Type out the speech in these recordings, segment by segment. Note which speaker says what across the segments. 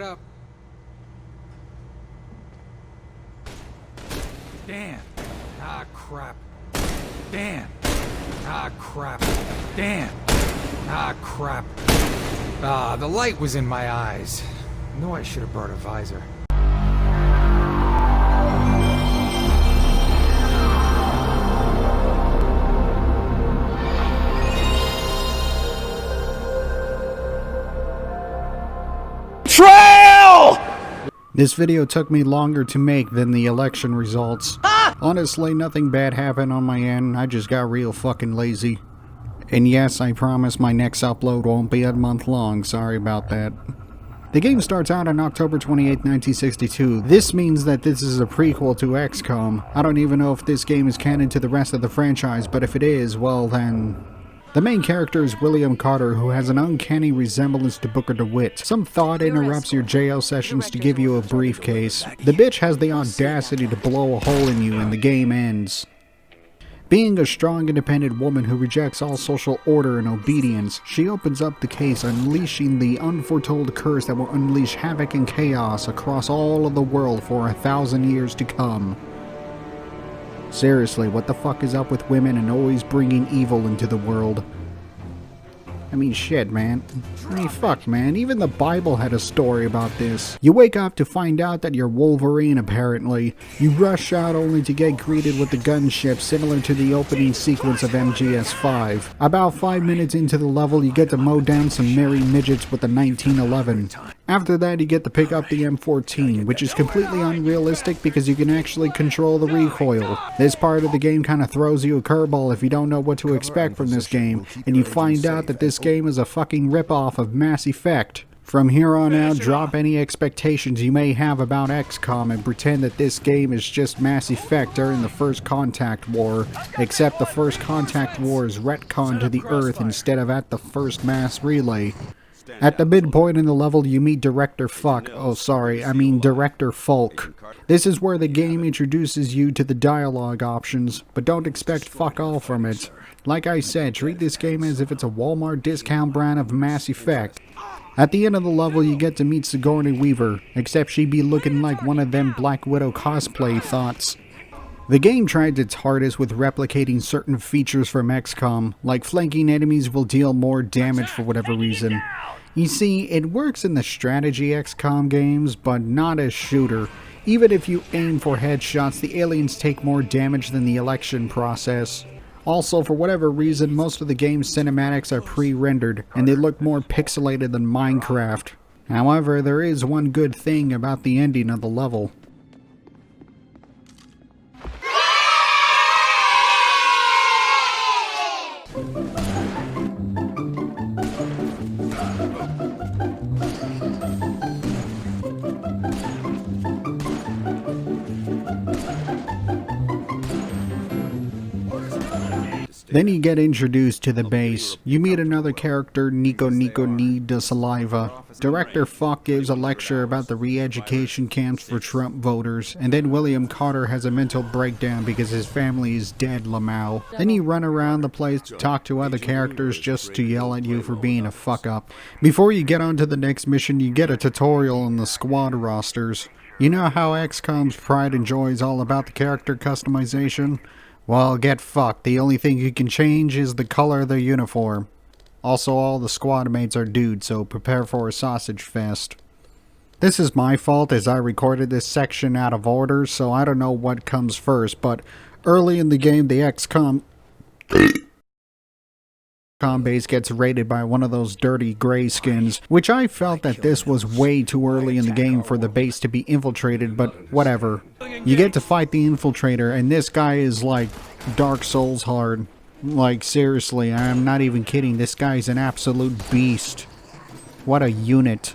Speaker 1: Up. Damn. Ah, crap. Damn. Ah, crap. Damn. Ah, crap. Ah, the light was in my eyes. Knew I should have brought a visor.
Speaker 2: This video took me longer to make than the election results. Honestly, nothing bad happened on my end, I just got real fucking lazy. And yes, I promise my next upload won't be a month long, sorry about that. The game starts out on October 28, 1962. This means that this is a prequel to XCOM. I don't even know if this game is canon to the rest of the franchise, but if it is, well then... The main character is William Carter, who has an uncanny resemblance to Booker DeWitt. Some thought interrupts your jail sessions to give you a briefcase. The bitch has the audacity to blow a hole in you and the game ends. Being a strong, independent woman who rejects all social order and obedience, she opens up the case, unleashing the unforetold curse that will unleash havoc and chaos across all of the world for 1,000 years to come. Seriously, what the fuck is up with women and always bringing evil into the world? I mean, shit, man. Fuck, man. Even the Bible had a story about this. You wake up to find out that you're Wolverine, apparently. You rush out only to get greeted with the gunship, similar to the opening sequence of MGS5. About 5 minutes into the level, you get to mow down some merry midgets with the 1911. After that, you get to pick up the M14, which is completely unrealistic because you can actually control the recoil. This part of the game kind of throws you a curveball if you don't know what to expect from this game, and you find out that this game is a fucking ripoff of Mass Effect. From here on out, drop any expectations you may have about XCOM and pretend that this game is just Mass Effect during the First Contact War, except the First Contact War is retconned to the Earth instead of at the first mass relay. At the midpoint in the level, you meet Director Folk. This is where the game introduces you to the dialogue options, but don't expect fuck all from it. Like I said, treat this game as if it's a Walmart discount brand of Mass Effect. At the end of the level, you get to meet Sigourney Weaver, except she be looking like one of them Black Widow cosplay thoughts. The game tried its hardest with replicating certain features from XCOM, like flanking enemies will deal more damage for whatever reason. You see, it works in the strategy XCOM games, but not as shooter. Even if you aim for headshots, the aliens take more damage than the election process. Also, for whatever reason, most of the game's cinematics are pre-rendered, and they look more pixelated than Minecraft. However, there is one good thing about the ending of the level. Then you get introduced to the base. You meet another character, Nico Ni da Saliva. Director Folk gives a lecture about the re-education camps for Trump voters, and then William Carter has a mental breakdown because his family is dead, Lamau. Then you run around the place to talk to other characters just to yell at you for being a fuck-up. Before you get on to the next mission, you get a tutorial on the squad rosters. You know how XCOM's Pride and Joy is all about the character customization? Well, get fucked. The only thing you can change is the color of their uniform. Also, all the squad mates are dudes, so prepare for a sausage fest. This is my fault as I recorded this section out of order, so I don't know what comes first, but early in the game, the XCOM base gets raided by one of those dirty gray skins, which I felt that this was way too early in the game for the base to be infiltrated, but whatever. You get to fight the infiltrator, and this guy is like Dark Souls hard. Like, seriously, I'm not even kidding, this guy's an absolute beast. What a unit.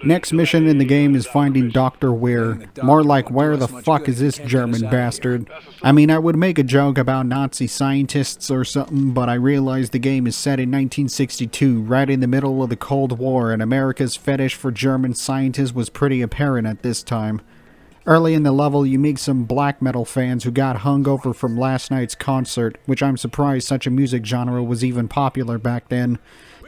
Speaker 2: Next mission in the game is finding Dr. Weir. More like, where the fuck is this German bastard? I mean, I would make a joke about Nazi scientists or something, but I realized the game is set in 1962, right in the middle of the Cold War, and America's fetish for German scientists was pretty apparent at this time. Early in the level, you meet some black metal fans who got hungover from last night's concert, which I'm surprised such a music genre was even popular back then.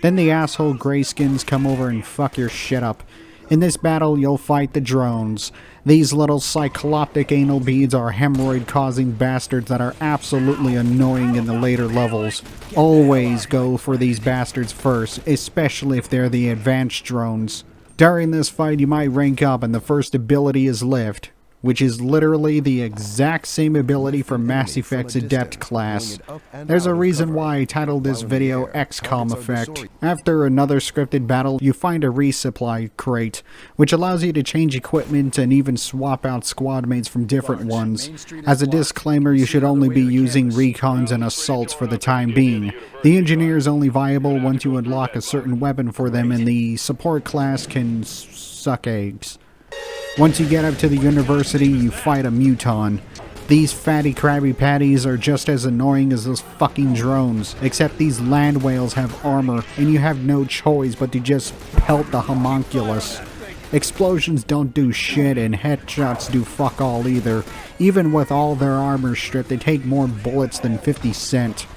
Speaker 2: Then the asshole grayskins come over and fuck your shit up. In this battle, you'll fight the drones. These little cycloptic anal beads are hemorrhoid-causing bastards that are absolutely annoying in the later levels. Always go for these bastards first, especially if they're the advanced drones. During this fight, you might rank up and the first ability is Lift, which is literally the exact same ability from Mass Effect's Adept class. There's a reason why I titled this video XCOM Effect. After another scripted battle, you find a resupply crate, which allows you to change equipment and even swap out squad mates from different ones. As a disclaimer, you should only be using recons and assaults for the time being. The engineer is only viable once you unlock a certain weapon for them, and the support class can suck eggs. Once you get up to the university, you fight a muton. These fatty Krabby Patties are just as annoying as those fucking drones, except these land whales have armor, and you have no choice but to just pelt the homunculus. Explosions don't do shit, and headshots do fuck all either. Even with all their armor stripped, they take more bullets than 50 Cent.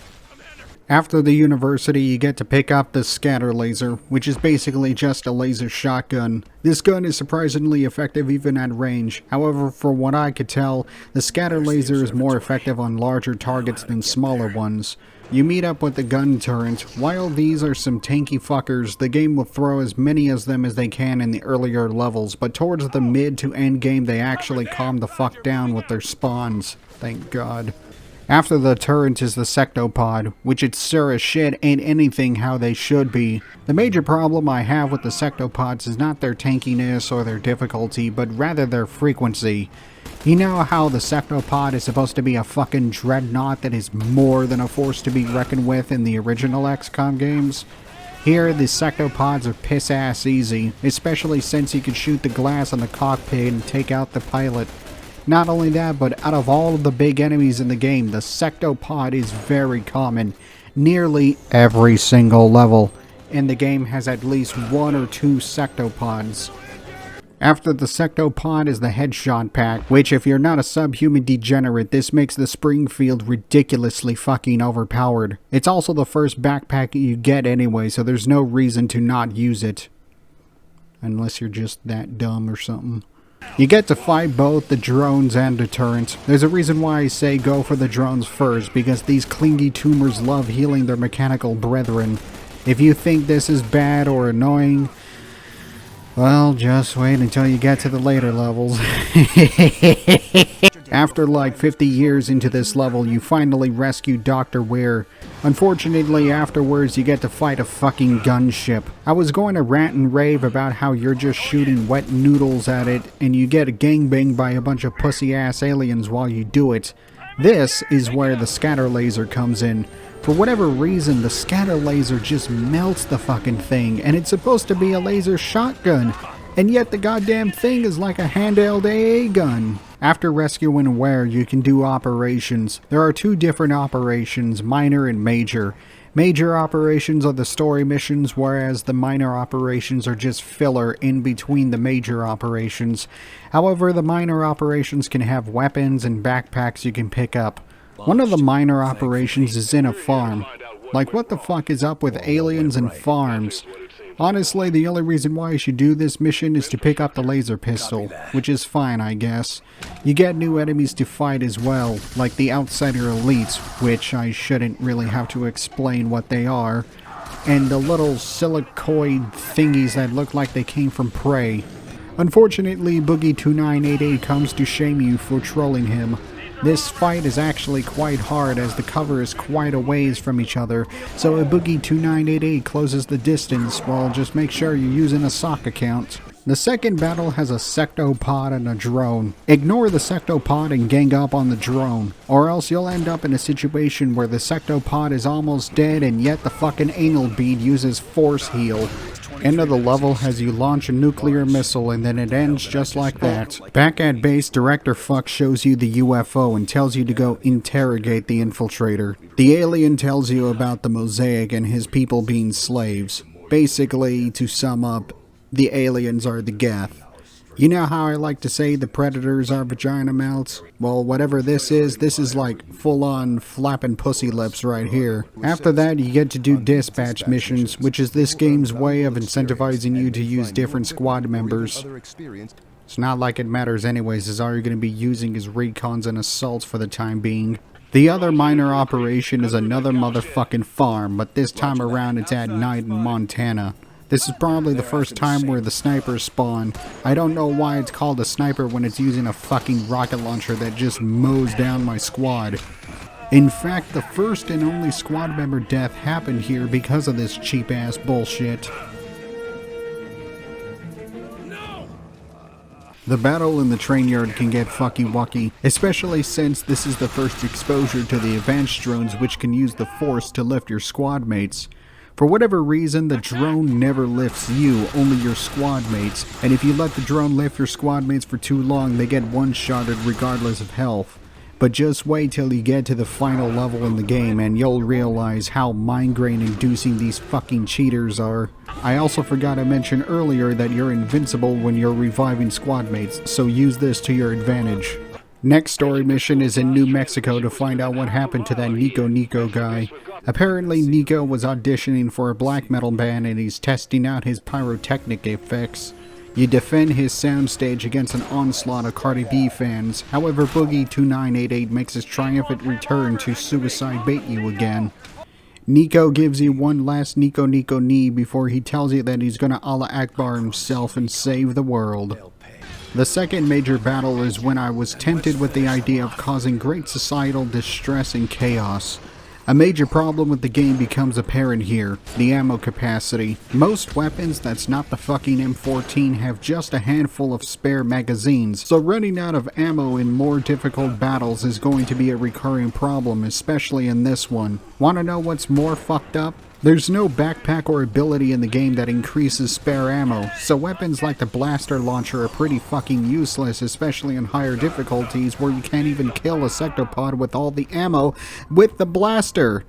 Speaker 2: After the university, you get to pick up the scatter laser, which is basically just a laser shotgun. This gun is surprisingly effective even at range. However, from what I could tell, the scatter laser is more effective on larger targets than smaller ones. You meet up with the gun turret. While these are some tanky fuckers, the game will throw as many of them as they can in the earlier levels, but towards the mid to end game they actually calm the fuck down with their spawns. Thank God. After the turret is the sectopod, which it's sure as shit ain't anything how they should be. The major problem I have with the sectopods is not their tankiness or their difficulty, but rather their frequency. You know how the sectopod is supposed to be a fucking dreadnought that is more than a force to be reckoned with in the original XCOM games? Here, the sectopods are piss-ass easy, especially since you can shoot the glass on the cockpit and take out the pilot. Not only that, but out of all of the big enemies in the game, the sectopod is very common. Nearly every single level in the game has at least one or two sectopods. After the sectopod is the headshot pack, which if you're not a subhuman degenerate, this makes the Springfield ridiculously fucking overpowered. It's also the first backpack you get anyway, so there's no reason to not use it. Unless you're just that dumb or something. You get to fight both the drones and deterrents. There's a reason why I say go for the drones first, because these clingy tumors love healing their mechanical brethren. If you think this is bad or annoying, well, just wait until you get to the later levels. After like 50 years into this level, you finally rescue Dr. Ware. Unfortunately, afterwards you get to fight a fucking gunship. I was going to rant and rave about how you're just shooting wet noodles at it, and you get gangbanged by a bunch of pussy-ass aliens while you do it. This is where the scatter laser comes in. For whatever reason, the scatter laser just melts the fucking thing, and it's supposed to be a laser shotgun, and yet the goddamn thing is like a handheld AA gun. After rescuing Ware, you can do operations. There are two different operations, minor and major. Major operations are the story missions, whereas the minor operations are just filler in between the major operations. However, the minor operations can have weapons and backpacks you can pick up. One of the minor operations is in a farm. Like, what the fuck is up with aliens and farms? Honestly, the only reason why you should do this mission is to pick up the laser pistol, which is fine, I guess. You get new enemies to fight as well, like the Outsider Elites, which I shouldn't really have to explain what they are, and the little silicoid thingies that look like they came from Prey. Unfortunately, Boogie2988 comes to shame you for trolling him. This fight is actually quite hard as the cover is quite a ways from each other, so a Boogie2988 closes the distance, well just make sure you're using a sock account. The second battle has a sectopod and a drone. Ignore the sectopod and gang up on the drone, or else you'll end up in a situation where the sectopod is almost dead and yet the fucking anal bead uses force heal. End of the level has you launch a nuclear missile and then it ends just like that. Back at base, Director Fuck shows you the UFO and tells you to go interrogate the infiltrator. The alien tells you about the Mosaic and his people being slaves. Basically, to sum up, the aliens are the Geth. You know how I like to say the predators are vagina mouths? Well, whatever this is like full-on flapping pussy lips right here. After that, you get to do dispatch missions, which is this game's way of incentivizing you to use different squad members. It's not like it matters anyways, as all you're going to be using is recons and assaults for the time being. The other minor operation is another motherfucking farm, but this time around it's at night in Montana. This is probably the first time where the snipers spawn. I don't know why it's called a sniper when it's using a fucking rocket launcher that just mows down my squad. In fact, the first and only squad member death happened here because of this cheap ass bullshit. The battle in the train yard can get fucky-wucky, especially since this is the first exposure to the advanced drones which can use the force to lift your squad mates. For whatever reason, the drone never lifts you, only your squad mates, and if you let the drone lift your squad mates for too long, they get one-shotted regardless of health. But just wait till you get to the final level in the game and you'll realize how migraine inducing these fucking cheaters are. I also forgot to mention earlier that you're invincible when you're reviving squad mates, so use this to your advantage. Next story mission is in New Mexico to find out what happened to that Nico guy. Apparently Nico was auditioning for a black metal band and he's testing out his pyrotechnic effects. You defend his soundstage against an onslaught of Cardi B fans. However, Boogie2988 makes his triumphant return to suicide bait you again. Nico gives you one last Nico knee before he tells you that he's gonna Allah Akbar himself and save the world. The second major battle is when I was tempted with the idea of causing great societal distress and chaos. A major problem with the game becomes apparent here, the ammo capacity. Most weapons that's not the fucking M14 have just a handful of spare magazines, so running out of ammo in more difficult battles is going to be a recurring problem, especially in this one. Wanna know what's more fucked up? There's no backpack or ability in the game that increases spare ammo, so weapons like the blaster launcher are pretty fucking useless, especially in higher difficulties where you can't even kill a sectopod with all the ammo with the blaster.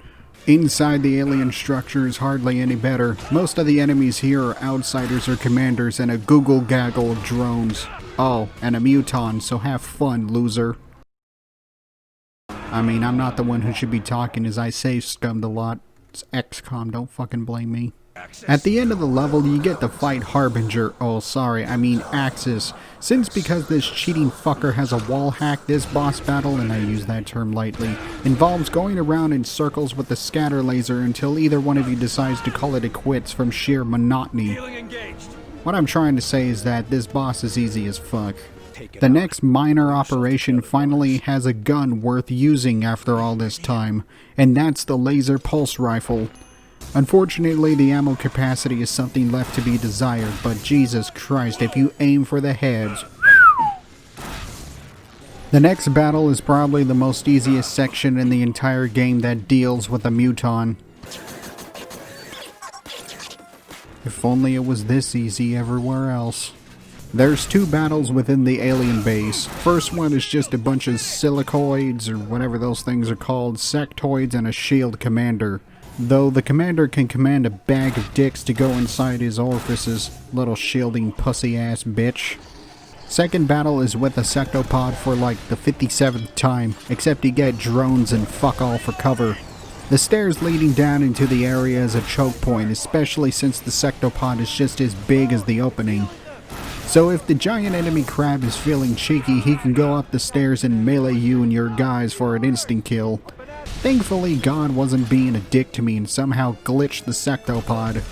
Speaker 2: Inside the alien structure is hardly any better. Most of the enemies here are outsiders or commanders and a google gaggle of drones. Oh, and a muton, so have fun, loser. I mean, I'm not the one who should be talking as I say scummed a lot. It's XCOM, don't fucking blame me. At the end of the level, you get to fight Harbinger, Axis. Because this cheating fucker has a wall hack, this boss battle, and I use that term lightly, involves going around in circles with the scatter laser until either one of you decides to call it a quits from sheer monotony. What I'm trying to say is that this boss is easy as fuck. The next minor operation finally has a gun worth using after all this time, and that's the laser pulse rifle. Unfortunately, the ammo capacity is something left to be desired, but Jesus Christ, if you aim for the heads... The next battle is probably the most easiest section in the entire game that deals with a muton. If only it was this easy everywhere else. There's two battles within the alien base. First one is just a bunch of silicoids, or whatever those things are called, sectoids, and a shield commander. Though the commander can command a bag of dicks to go inside his orifices, little shielding pussy-ass bitch. Second battle is with a sectopod for like the 57th time, except you get drones and fuck all for cover. The stairs leading down into the area is a choke point, especially since the sectopod is just as big as the opening. So if the giant enemy crab is feeling cheeky, he can go up the stairs and melee you and your guys for an instant kill. Thankfully, God wasn't being a dick to me and somehow glitched the sectopod.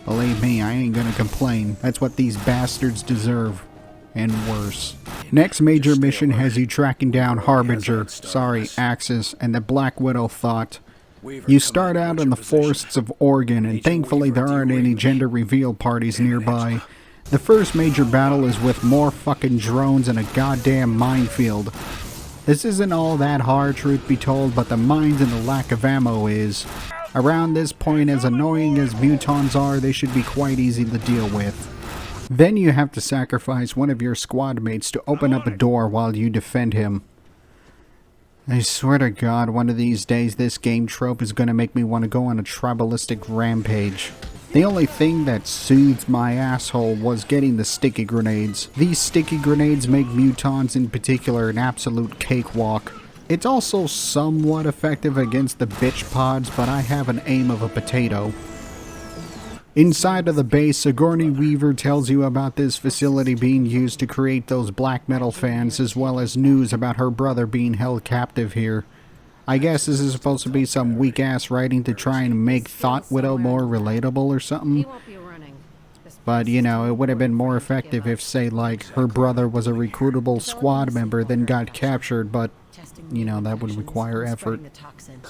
Speaker 2: Believe me, I ain't gonna complain. That's what these bastards deserve. And worse. Next major mission has you tracking down Axis, and the Black Widow thought. You start out in the forests of Oregon, and thankfully there aren't any gender reveal parties nearby. The first major battle is with more fucking drones and a goddamn minefield. This isn't all that hard, truth be told, but the mines and the lack of ammo is. Around this point, as annoying as mutons are, they should be quite easy to deal with. Then you have to sacrifice one of your squad mates to open up a door while you defend him. I swear to God, one of these days this game trope is gonna make me want to go on a tribalistic rampage. The only thing that soothed my asshole was getting the sticky grenades. These sticky grenades make mutons in particular an absolute cakewalk. It's also somewhat effective against the bitch pods, but I have an aim of a potato. Inside of the base, Sigourney Weaver tells you about this facility being used to create those black metal fans, as well as news about her brother being held captive here. I guess this is supposed to be some weak-ass writing to try and make Thought Widow more relatable or something. But, you know, it would have been more effective if, say, like, her brother was a recruitable squad member, then got captured, but, you know, that would require effort.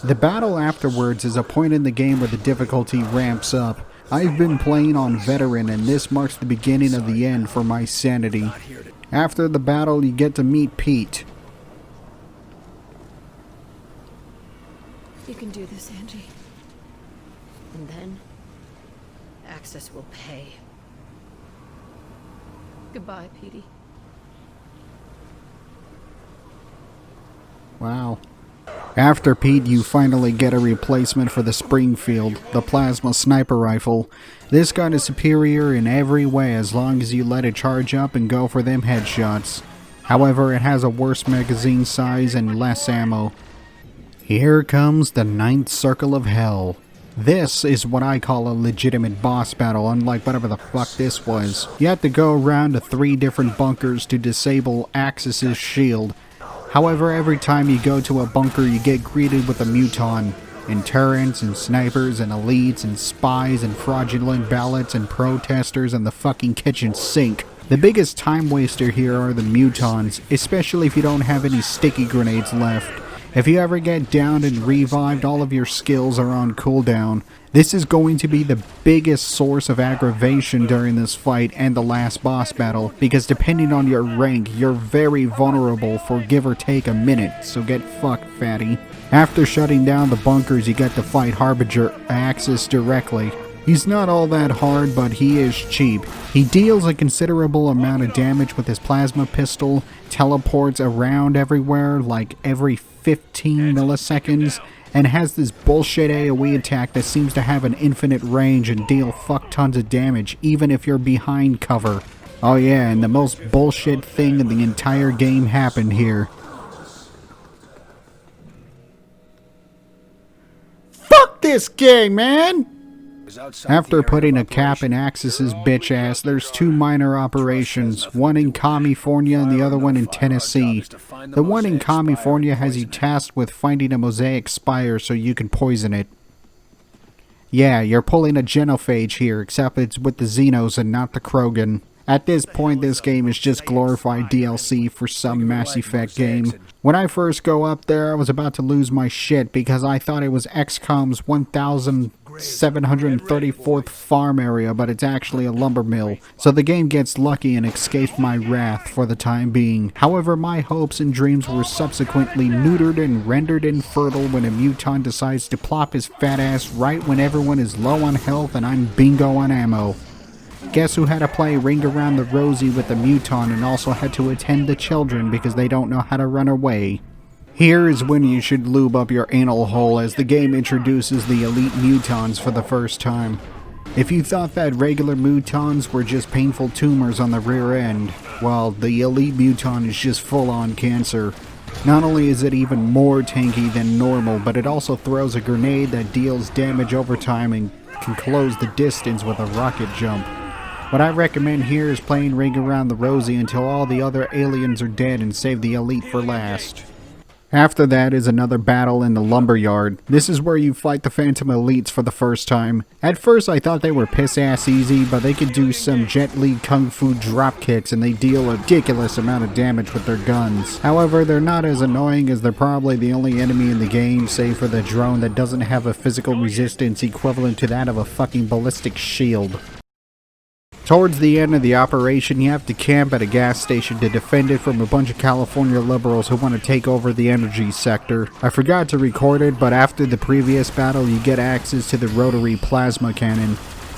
Speaker 2: The battle afterwards is a point in the game where the difficulty ramps up. I've been playing on Veteran, and this marks the beginning of the end for my sanity. After the battle, you get to meet Pete.
Speaker 3: You can do this, Angie. And then, Axis will pay. Goodbye, Petey.
Speaker 2: Wow. After Pete, you finally get a replacement for the Springfield, the plasma sniper rifle. This gun is superior in every way as long as you let it charge up and go for them headshots. However, it has a worse magazine size and less ammo. Here comes the 9th Circle of Hell. This is what I call a legitimate boss battle, unlike whatever the fuck this was. You have to go around to 3 different bunkers to disable Axis's shield. However, every time you go to a bunker, you get greeted with a muton. And turrets, and snipers, and elites, and spies, and fraudulent ballots, and protesters, and the fucking kitchen sink. The biggest time waster here are the mutons, especially if you don't have any sticky grenades left. If you ever get downed and revived, all of your skills are on cooldown. This is going to be the biggest source of aggravation during this fight and the last boss battle, because depending on your rank, you're very vulnerable for give or take a minute, so get fucked, fatty. After shutting down the bunkers, you get to fight Harbinger Axis directly. He's not all that hard, but he is cheap. He deals a considerable amount of damage with his plasma pistol, teleports around everywhere like every 15 milliseconds, and has this bullshit AoE attack that seems to have an infinite range and deal fuck tons of damage even if you're behind cover. Oh yeah, and the most bullshit thing in the entire game happened here. Fuck this game, man! After putting a cap in Axis's bitch ass, there's 2 minor operations, one in California and the other one in Tennessee. The one in California has you tasked with finding a mosaic spire so you can poison it. Yeah, you're pulling a genophage here, except it's with the Xenos and not the Krogan. At this point, this game is just glorified DLC for some Mass Effect game. When I first go up there, I was about to lose my shit because I thought it was XCOM's 1734th farm area, but it's actually a lumber mill. So the game gets lucky and escapes my wrath for the time being. However, my hopes and dreams were subsequently neutered and rendered infertile when a muton decides to plop his fat ass right when everyone is low on health and I'm bingo on ammo. Guess who had to play Ring Around the Rosie with the muton and also had to attend the children because they don't know how to run away? Here is when you should lube up your anal hole as the game introduces the elite mutons for the first time. If you thought that regular mutons were just painful tumors on the rear end, well, the elite muton is just full-on cancer. Not only is it even more tanky than normal, but it also throws a grenade that deals damage over time and can close the distance with a rocket jump. What I recommend here is playing Ring Around the Rosie until all the other aliens are dead and save the elite for last. After that is another battle in the lumberyard. This is where you fight the Phantom Elites for the first time. At first I thought they were piss-ass easy, but they could do some Jet Li Kung Fu drop kicks and they deal a ridiculous amount of damage with their guns. However, they're not as annoying as they're probably the only enemy in the game, save for the drone that doesn't have a physical resistance equivalent to that of a fucking ballistic shield. Towards the end of the operation, you have to camp at a gas station to defend it from a bunch of California liberals who want to take over the energy sector. I forgot to record it, but after the previous battle, you get access to the rotary plasma cannon.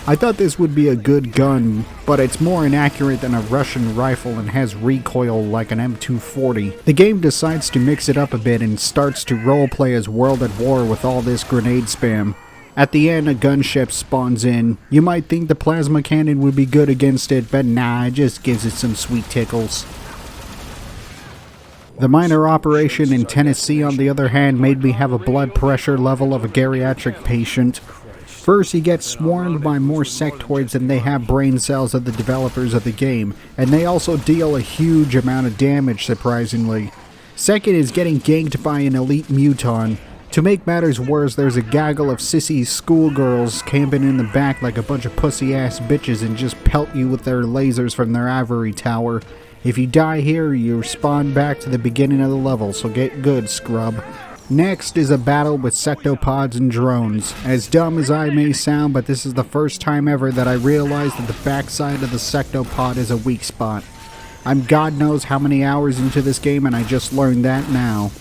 Speaker 2: I thought this would be a good gun, but it's more inaccurate than a Russian rifle and has recoil like an M240. The game decides to mix it up a bit and starts to roleplay as World at War with all this grenade spam. At the end, a gunship spawns in. You might think the plasma cannon would be good against it, but nah, it just gives it some sweet tickles. The minor operation in Tennessee, on the other hand, made me have a blood pressure level of a geriatric patient. First, he gets swarmed by more sectoids than they have brain cells of the developers of the game, and they also deal a huge amount of damage, surprisingly. Second is getting ganked by an elite muton. To make matters worse, there's a gaggle of sissy schoolgirls camping in the back like a bunch of pussy-ass bitches and just pelt you with their lasers from their ivory tower. If you die here, you spawn back to the beginning of the level, so get good, scrub. Next is a battle with sectopods and drones. As dumb as I may sound, but this is the first time ever that I realized that the backside of the sectopod is a weak spot. I'm God knows how many hours into this game and I just learned that now.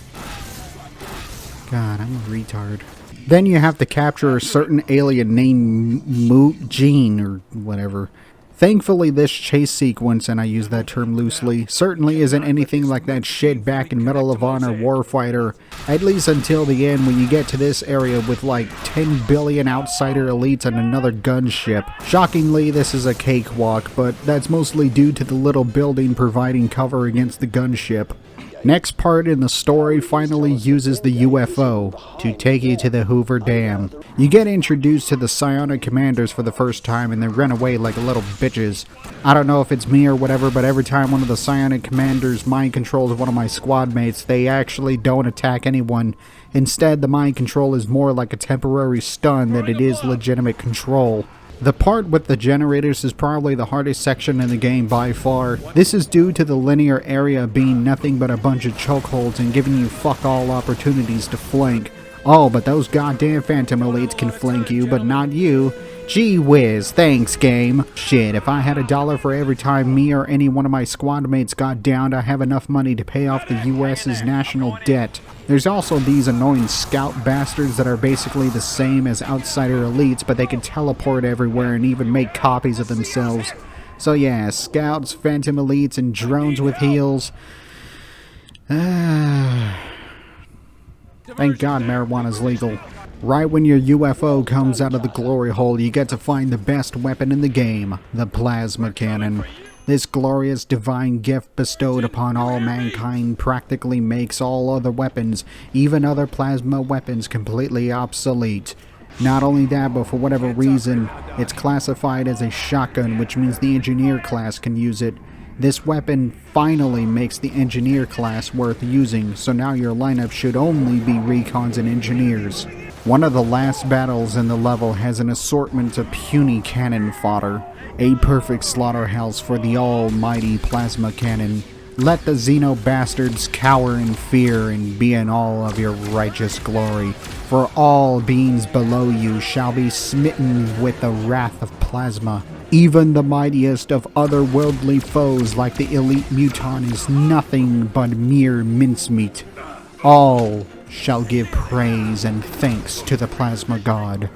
Speaker 2: God, I'm a retard. Then you have to capture a certain alien named Gene or whatever. Thankfully, this chase sequence, and I use that term loosely, certainly isn't anything like that shit back in Medal of Honor Warfighter, at least until the end when you get to this area with like 10 billion outsider elites and another gunship. Shockingly, this is a cakewalk, but that's mostly due to the little building providing cover against the gunship. Next part in the story finally uses the UFO to take you to the Hoover Dam. You get introduced to the psionic commanders for the first time and they run away like little bitches. I don't know if it's me or whatever, but every time one of the psionic commanders mind controls one of my squad mates, they actually don't attack anyone. Instead, the mind control is more like a temporary stun than it is legitimate control. The part with the generators is probably the hardest section in the game by far. This is due to the linear area being nothing but a bunch of chokeholds and giving you fuck all opportunities to flank. Oh, but those goddamn phantom elites can flank you, but not you. Gee whiz, thanks game. Shit, if I had $1 for every time me or any one of my squad mates got downed, I have enough money to pay off the US's national debt. There's also these annoying scout bastards that are basically the same as outsider elites, but they can teleport everywhere and even make copies of themselves. So yeah, scouts, phantom elites, and drones with heels. Thank God marijuana's legal. Right when your UFO comes out of the glory hole, you get to find the best weapon in the game, the plasma cannon. This glorious divine gift bestowed upon all mankind practically makes all other weapons, even other plasma weapons, completely obsolete. Not only that, but for whatever reason, it's classified as a shotgun, which means the engineer class can use it. This weapon finally makes the engineer class worth using, so now your lineup should only be recons and engineers. One of the last battles in the level has an assortment of puny cannon fodder, a perfect slaughterhouse for the almighty plasma cannon. Let the Xeno bastards cower in fear and be in awe of your righteous glory, for all beings below you shall be smitten with the wrath of plasma. Even the mightiest of otherworldly foes like the elite muton is nothing but mere mincemeat. All shall give praise and thanks to the plasma god.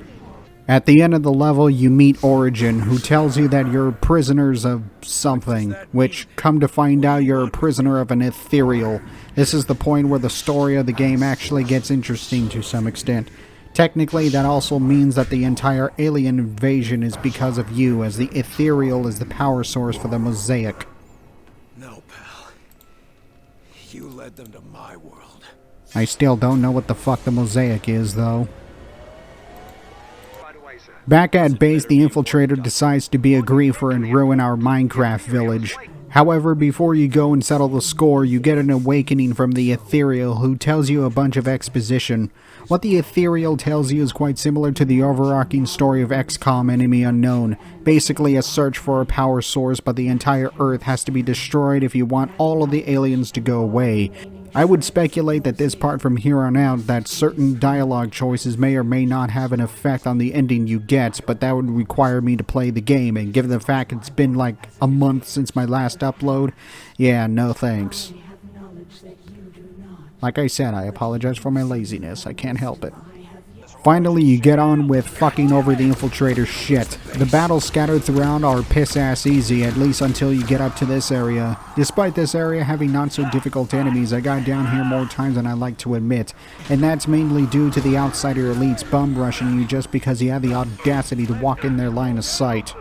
Speaker 2: At the end of the level, you meet Origin, who tells you that you're prisoners of something, which, come to find out, you're a prisoner of an ethereal. This is the point where the story of the game actually gets interesting to some extent. Technically, that also means that the entire alien invasion is because of you, as the ethereal is the power source for the mosaic.
Speaker 4: No, pal. You led them to my world.
Speaker 2: I still don't know what the fuck the mosaic is, though. Back at base, the infiltrator decides to be a griefer and ruin our Minecraft village. However, before you go and settle the score, you get an awakening from the ethereal, who tells you a bunch of exposition. What the ethereal tells you is quite similar to the overarching story of XCOM Enemy Unknown. Basically a search for a power source, but the entire Earth has to be destroyed if you want all of the aliens to go away. I would speculate that this part from here on out, that certain dialogue choices may or may not have an effect on the ending you get, but that would require me to play the game, and given the fact it's been like a month since my last upload, yeah, no thanks. Like I said, I apologize for my laziness. I can't help it. Finally, you get on with fucking over the infiltrator shit. The battles scattered throughout are piss-ass easy, at least until you get up to this area. Despite this area having not so difficult enemies, I got down here more times than I like to admit. And that's mainly due to the outsider elites bum rushing you just because you have the audacity to walk in their line of sight.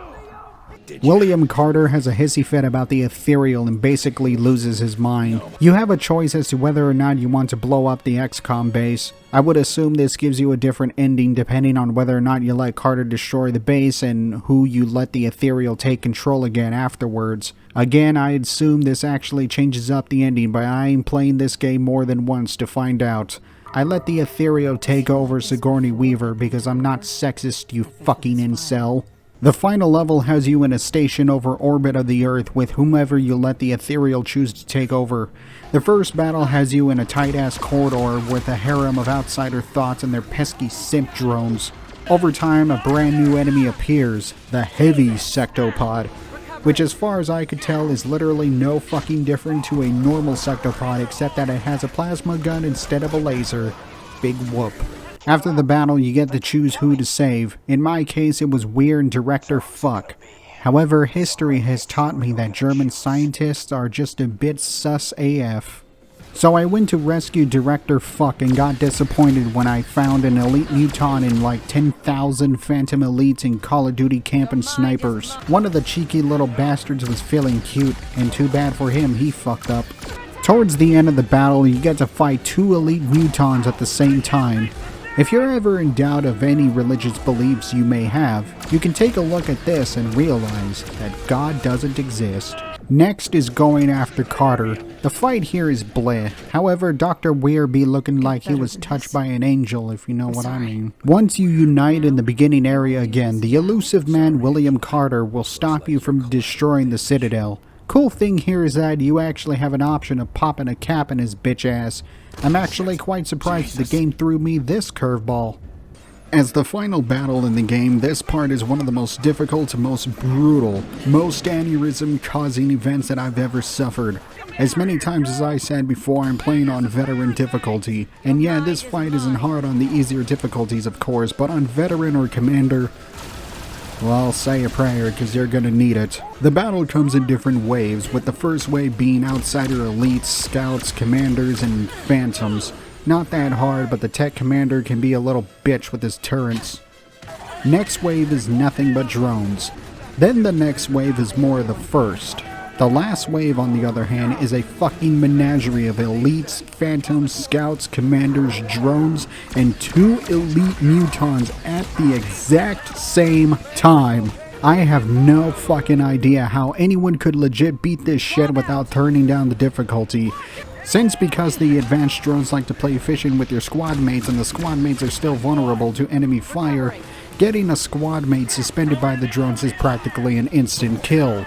Speaker 2: William Carter has a hissy fit about the ethereal and basically loses his mind. You have a choice as to whether or not you want to blow up the XCOM base. I would assume this gives you a different ending depending on whether or not you let Carter destroy the base and who you let the ethereal take control again afterwards. Again, I assume this actually changes up the ending, but I ain't playing this game more than once to find out. I let the ethereal take over Sigourney Weaver because I'm not sexist, you fucking incel. The final level has you in a station over orbit of the Earth with whomever you let the ethereal choose to take over. The first battle has you in a tight-ass corridor with a harem of outsider thoughts and their pesky simp drones. Over time, a brand new enemy appears, the Heavy Sectopod, which as far as I could tell is literally no fucking different to a normal Sectopod except that it has a plasma gun instead of a laser. Big whoop. After the battle, you get to choose who to save. In my case, it was Weird Director Fuck. However, history has taught me that German scientists are just a bit sus AF. So I went to rescue Director Fuck and got disappointed when I found an elite muton in like 10,000 phantom elites in Call of Duty camping snipers. One of the cheeky little bastards was feeling cute, and too bad for him, he fucked up. Towards the end of the battle, you get to fight 2 elite mutons at the same time. If you're ever in doubt of any religious beliefs you may have, you can take a look at this and realize that God doesn't exist. Next is going after Carter. The fight here is bleh. However, Dr. Weir be looking like he was touched by an angel, if you know what I mean. Once you unite in the beginning area again, the elusive man William Carter will stop you from destroying the Citadel. Cool thing here is that you actually have an option of popping a cap in his bitch ass. I'm actually quite surprised the game threw me this curveball. As the final battle in the game, this part is one of the most difficult, most brutal, most aneurysm-causing events that I've ever suffered. As many times as I said before, I'm playing on veteran difficulty. And yeah, this fight isn't hard on the easier difficulties, of course, but on veteran or commander, well, say a prayer, because you're gonna need it. The battle comes in different waves, with the first wave being outsider elites, scouts, commanders, and phantoms. Not that hard, but the tech commander can be a little bitch with his turrets. Next wave is nothing but drones. Then the next wave is more of the first. The last wave, on the other hand, is a fucking menagerie of elites, phantoms, scouts, commanders, drones, and 2 elite mutons at the exact same time. I have no fucking idea how anyone could legit beat this shit without turning down the difficulty. Since because the advanced drones like to play fishing with your squad mates and the squad mates are still vulnerable to enemy fire, getting a squad mate suspended by the drones is practically an instant kill.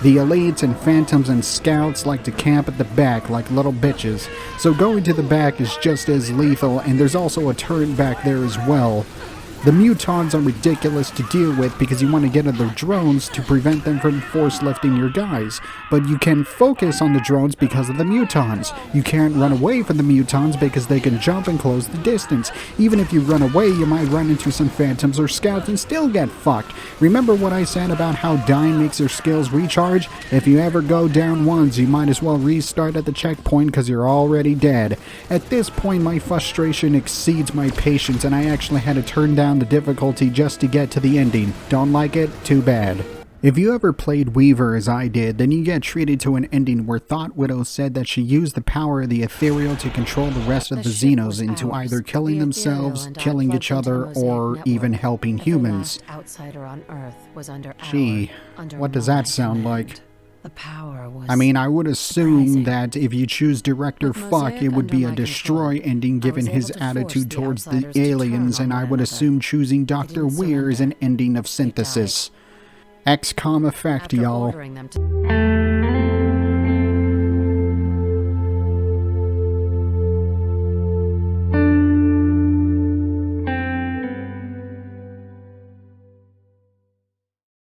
Speaker 2: The elites and phantoms and scouts like to camp at the back like little bitches, so going to the back is just as lethal, and there's also a turret back there as well. The mutons are ridiculous to deal with because you want to get at their drones to prevent them from force lifting your guys, but you can focus on the drones because of the mutons. You can't run away from the mutons because they can jump and close the distance. Even if you run away, you might run into some phantoms or scouts and still get fucked. Remember what I said about how dying makes your skills recharge? If you ever go down once, you might as well restart at the checkpoint because you're already dead. At this point, my frustration exceeds my patience and I actually had to turn down the difficulty just to get to the ending. Don't like it? Too bad. If you ever played Weaver as I did, then you get treated to an ending where Thought Widow said that she used the power of the ethereal to control the rest of the Xenos into either killing themselves, killing each other, or even helping humans. Gee, what does that sound like? I mean, I would assume that if you choose Director Fuck, it would be a destroy ending given his attitude towards the aliens, and I would assume choosing Dr. Weir is an ending of synthesis. XCOM effect, y'all.